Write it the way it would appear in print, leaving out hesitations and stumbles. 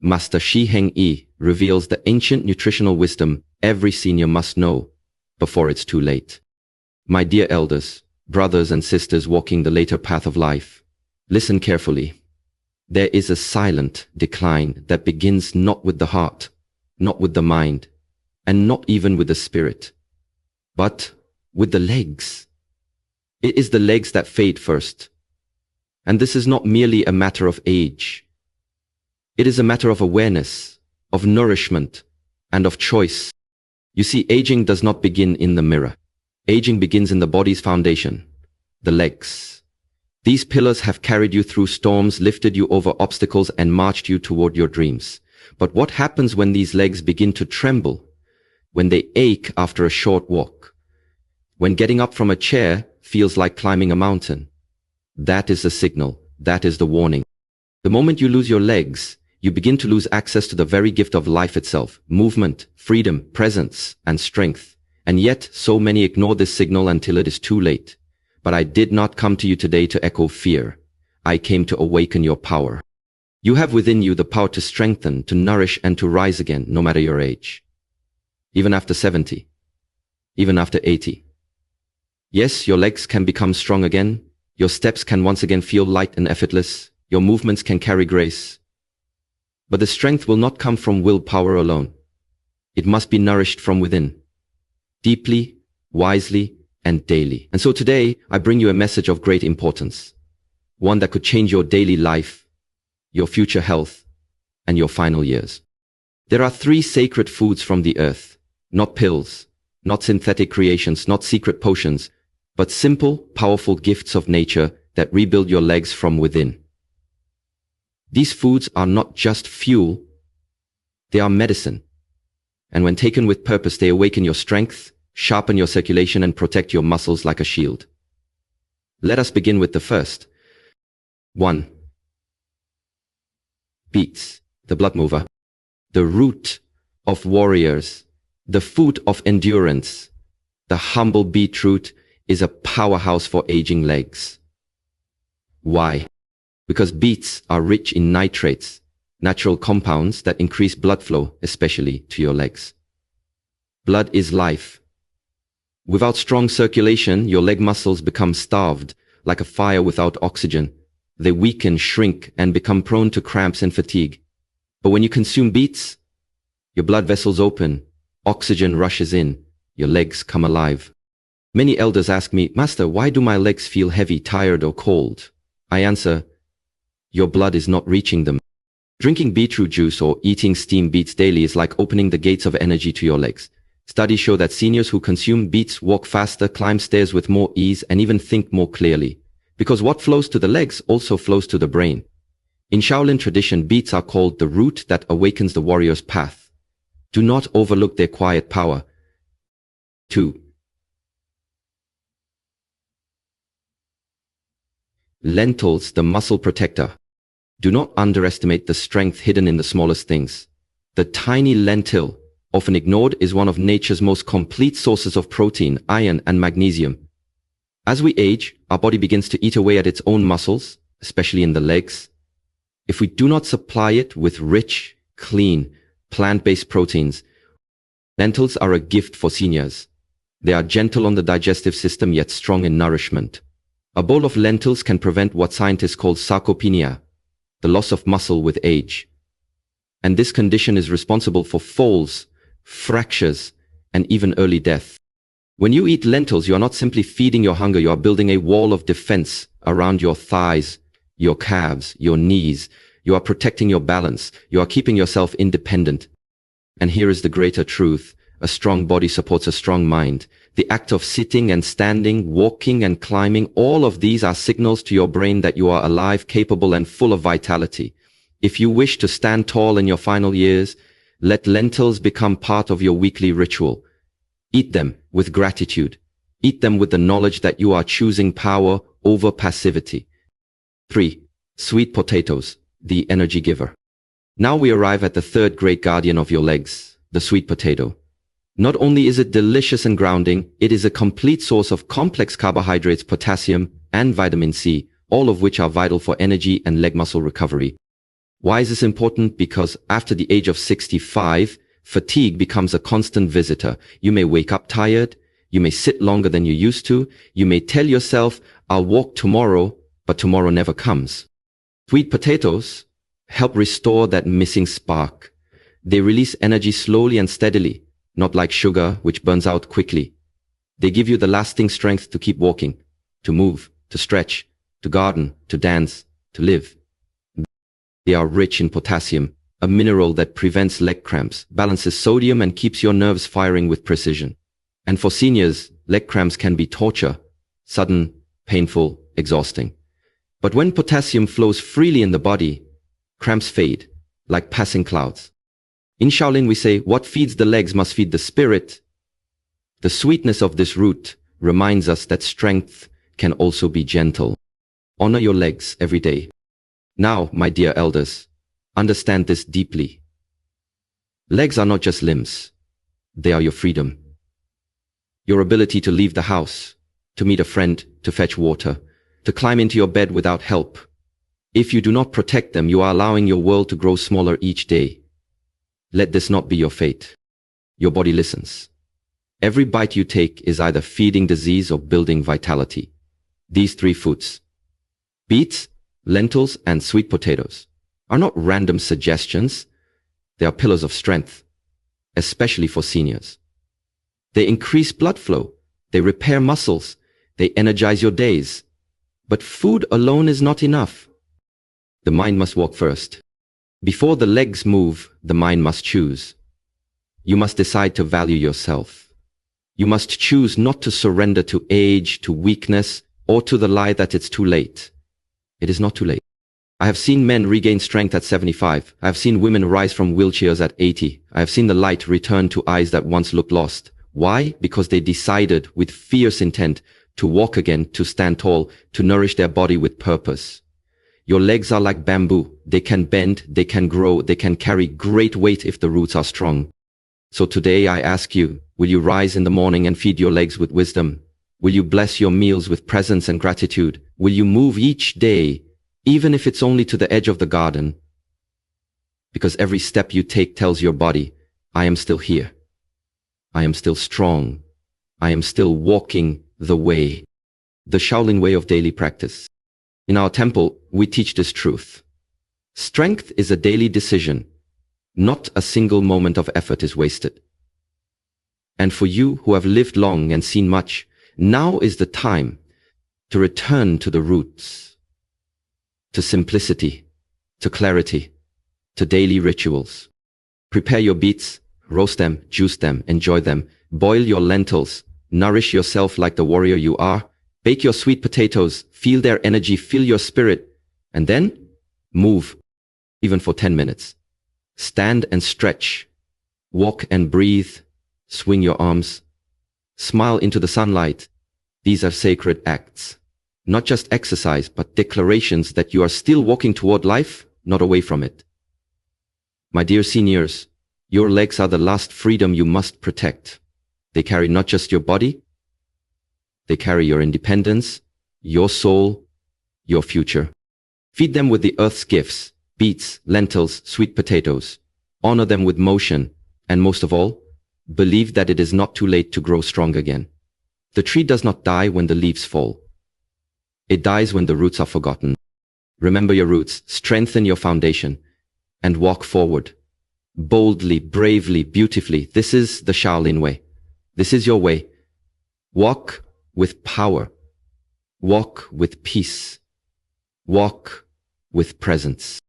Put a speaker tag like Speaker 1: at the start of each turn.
Speaker 1: Master Shi Heng Yi reveals the ancient nutritional wisdom every senior must know before it's too late. My dear elders, brothers and sisters walking the later path of life, listen carefully. There is a silent decline that begins not with the heart, not with the mind, and not even with the spirit, but with the legs. It is the legs that fade first. And this is not merely a matter of age. It is a matter of awareness, of nourishment, and of choice. You see, aging does not begin in the mirror. Aging begins in the body's foundation, the legs. These pillars have carried you through storms, lifted you over obstacles, and marched you toward your dreams. But what happens when these legs begin to tremble? When they ache after a short walk? When getting up from a chair feels like climbing a mountain? That is the signal. That is the warning. The moment you lose your legs, you begin to lose access to the very gift of life itself, movement, freedom, presence, and strength. And yet, so many ignore this signal until it is too late. But I did not come to you today to echo fear. I came to awaken your power. You have within you the power to strengthen, to nourish, and to rise again, no matter your age. Even after 70. Even after 80. Yes, your legs can become strong again. Your steps can once again feel light and effortless. Your movements can carry grace. But the strength will not come from willpower alone. It must be nourished from within. Deeply, wisely, and daily. And so today, I bring you a message of great importance. One that could change your daily life, your future health, and your final years. There are 3 sacred foods from the earth. Not pills, not synthetic creations, not secret potions, but simple, powerful gifts of nature that rebuild your legs from within. These foods are not just fuel, they are medicine. And when taken with purpose, they awaken your strength, sharpen your circulation, and protect your muscles like a shield. Let us begin with the first. 1. Beets, the blood mover, the root of warriors, the food of endurance. The humble beetroot is a powerhouse for aging legs. Why? Because beets are rich in nitrates, natural compounds that increase blood flow, especially to your legs. Blood is life. Without strong circulation, your leg muscles become starved, like a fire without oxygen. They weaken, shrink, and become prone to cramps and fatigue. But when you consume beets, your blood vessels open, oxygen rushes in, your legs come alive. Many elders ask me, Master, why do my legs feel heavy, tired, or cold? I answer, your blood is not reaching them. Drinking beetroot juice or eating steamed beets daily is like opening the gates of energy to your legs. Studies show that seniors who consume beets walk faster, climb stairs with more ease, and even think more clearly. Because what flows to the legs also flows to the brain. In Shaolin tradition, beets are called the root that awakens the warrior's path. Do not overlook their quiet power. 2. Lentils, the muscle protector. Do not underestimate the strength hidden in the smallest things. The tiny lentil, often ignored, is one of nature's most complete sources of protein, iron, and magnesium. As we age, our body begins to eat away at its own muscles, especially in the legs. If we do not supply it with rich, clean, plant-based proteins, lentils are a gift for seniors. They are gentle on the digestive system yet strong in nourishment. A bowl of lentils can prevent what scientists call sarcopenia, the loss of muscle with age. And this condition is responsible for falls, fractures, and even early death. When you eat lentils, you are not simply feeding your hunger, you are building a wall of defense around your thighs, your calves, your knees. You are protecting your balance. You are keeping yourself independent. And here is the greater truth. A strong body supports a strong mind. The act of sitting and standing, walking and climbing, all of these are signals to your brain that you are alive, capable, and full of vitality. If you wish to stand tall in your final years, let lentils become part of your weekly ritual. Eat them with gratitude. Eat them with the knowledge that you are choosing power over passivity. 3. Sweet potatoes, the energy giver. Now we arrive at the third great guardian of your legs, the sweet potato. Not only is it delicious and grounding, it is a complete source of complex carbohydrates, potassium, and vitamin C, all of which are vital for energy and leg muscle recovery. Why is this important? Because after the age of 65, fatigue becomes a constant visitor. You may wake up tired. You may sit longer than you used to. You may tell yourself, I'll walk tomorrow, but tomorrow never comes. Sweet potatoes help restore that missing spark. They release energy slowly and steadily, not like sugar, which burns out quickly. They give you the lasting strength to keep walking, to move, to stretch, to garden, to dance, to live. They are rich in potassium, a mineral that prevents leg cramps, balances sodium, and keeps your nerves firing with precision. And for seniors, leg cramps can be torture, sudden, painful, exhausting. But when potassium flows freely in the body, cramps fade, like passing clouds. In Shaolin we say, what feeds the legs must feed the spirit. The sweetness of this root reminds us that strength can also be gentle. Honor your legs every day. Now, my dear elders, understand this deeply. Legs are not just limbs. They are your freedom. Your ability to leave the house, to meet a friend, to fetch water, to climb into your bed without help. If you do not protect them, you are allowing your world to grow smaller each day. Let this not be your fate. Your body listens. Every bite you take is either feeding disease or building vitality. These three foods, beets, lentils, and sweet potatoes, are not random suggestions. They are pillars of strength, especially for seniors. They increase blood flow. They repair muscles. They energize your days. But food alone is not enough. The mind must walk first. Before the legs move, the mind must choose. You must decide to value yourself. You must choose not to surrender to age, to weakness, or to the lie that it's too late. It is not too late. I have seen men regain strength at 75. I have seen women rise from wheelchairs at 80. I have seen the light return to eyes that once looked lost. Why? Because they decided with fierce intent to walk again, to stand tall, to nourish their body with purpose. Your legs are like bamboo. They can bend, they can grow, they can carry great weight if the roots are strong. So today I ask you, will you rise in the morning and feed your legs with wisdom? Will you bless your meals with presence and gratitude? Will you move each day, even if it's only to the edge of the garden? Because every step you take tells your body, I am still here. I am still strong. I am still walking the way. The Shaolin way of daily practice. In our temple, we teach this truth. Strength is a daily decision. Not a single moment of effort is wasted. And for you who have lived long and seen much, now is the time to return to the roots, to simplicity, to clarity, to daily rituals. Prepare your beets, roast them, juice them, enjoy them. Boil your lentils, nourish yourself like the warrior you are. Bake your sweet potatoes, feel their energy, feel your spirit, and then move, even for 10 minutes. Stand and stretch, walk and breathe, swing your arms, smile into the sunlight. These are sacred acts, not just exercise, but declarations that you are still walking toward life, not away from it. My dear seniors, your legs are the last freedom you must protect. They carry not just your body, they carry your independence, your soul, your future. Feed them with the earth's gifts, beets, lentils, sweet potatoes. Honor them with motion, and most of all, believe that it is not too late to grow strong again. The tree does not die when the leaves fall. It dies when the roots are forgotten. Remember your roots, strengthen your foundation, and walk forward. Boldly, bravely, beautifully. This is the Shaolin way. This is your way. Walk with power. Walk with peace. Walk with presence.